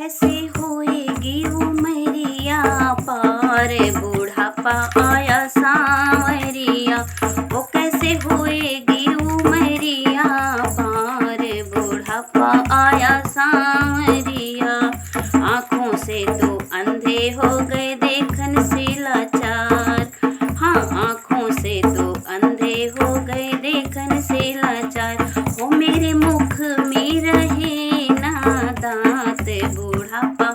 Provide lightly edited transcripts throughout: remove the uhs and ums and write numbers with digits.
कैसे होएगी उमरिया पार, बुढ़ापा आया सांवरिया। वो कैसे होएगी उमरिया पार, बुढ़ापा आया सांवरिया। आँखों से तो अंधे हो गए देखन से लाचार, हाँ आँखों से तो अंधे हो गए देखन से लाचार। हो मेरे मुख में रहे ना दांत, बुढ़ापा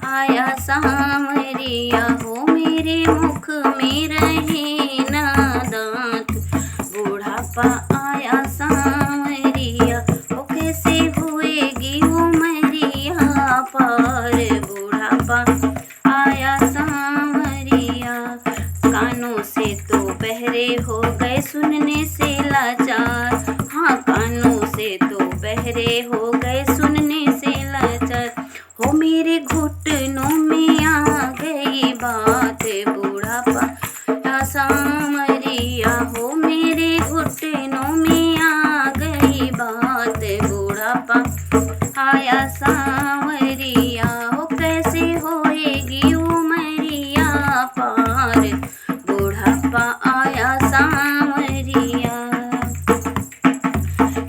आया सांवरिया। हो मेरे मुख में रहे ना दांत, बुढ़ापा आया सांवरिया। वो कैसे हुएगी उमरिया पार, बुढ़ापा आया सांवरिया। कानों से तो बहरे हो गए सुनने से लाचार, हाँ कानों से तो बहरे हो गए सुनने से लाचार। हो मेरे घुटनों में आ गई बात, बुढ़ापा आया सांवरिया। हो मेरे घुटनों में आ गई बात, बुढ़ापा आया सांवरिया। हो कैसे होएगी उमरिया पार, बुढ़ापा आया सांवरिया।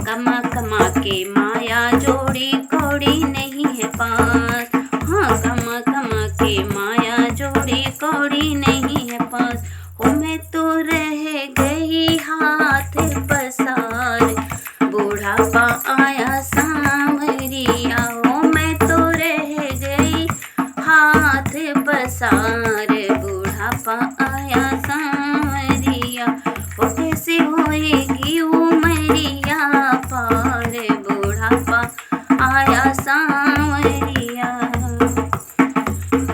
कमा कमा के माया जोड़ी कौड़ी नहीं है पास, हाँ कमा कमा के माया जोड़ी कौड़ी नहीं है पास। हो मैं तो रह गई हाथ पसार, बुढ़ापा आया सांवरिया। हो मैं तो रह गई हाथ पसार, बुढ़ापा आया सांवरिया। वो कैसे होएगी उमरिया पार, बुढ़ापा आया सांवरिया।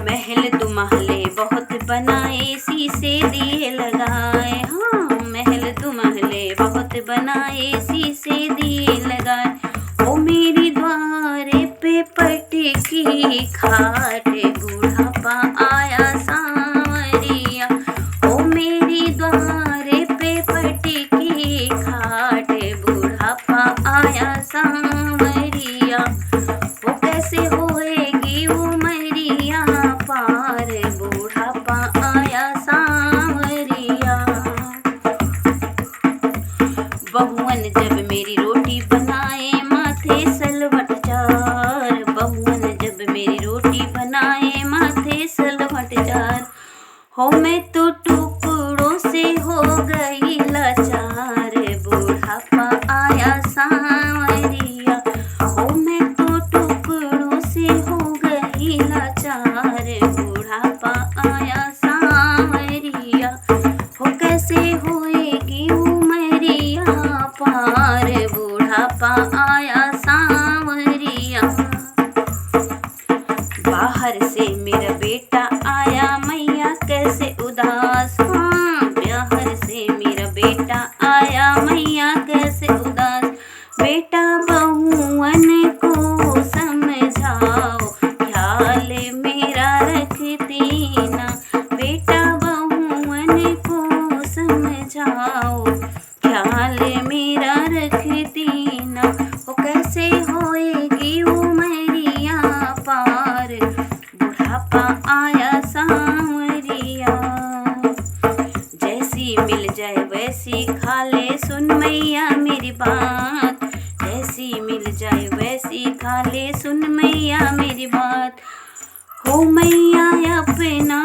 महल दुमहले बहुत बनाए शीशे दिए लगाए, हाँ महल दुमहले बहुत बनाए शीशे दिए लगाए। ओ मेरी द्वारे पे पटकी खाट, बुढ़ापा आया सांवरिया। ओ मेरी द्वारे पे पटकी खाट, बुढ़ापा आया सांवरिया। वो कैसे होएगी उमरिया पार, बुढ़ापा आया सांवरिया। बहुअन जब मेरी रोटी बनाए माथे सलवट चार, बहुअन जब मेरी रोटी बनाए माथे सलवट चार। हो मैं तो टुकड़ों से हो गई लाचार, बुढ़ापा आया सांवरिया। हो मैं तो टुकड़ों से हो गई लाचार, बुढ़ापा आया सांवरिया। हो कैसे होएगी उमरिया पार, बुढ़ापा आया सांवरिया। बाहर से मेरा बेटा आया मैया कैसे उदास, हाँ बाहर से मेरा बेटा आया मैया कैसे उदास। बेटा बहुअन को समझाओ ख्याल मेरा रखती ना, बेटा बहुअन को समझाओ ख्याल मेरा रखती ना। वो कैसे होएगी उमरिया पार, बुढ़ापा आया सांवरिया। जैसी मिल जाए वैसी खा ले सुन मैया मेरी बात, जैसी मिल जाए वैसी खा ले सुन मैया मेरी बात। हो मैया अपना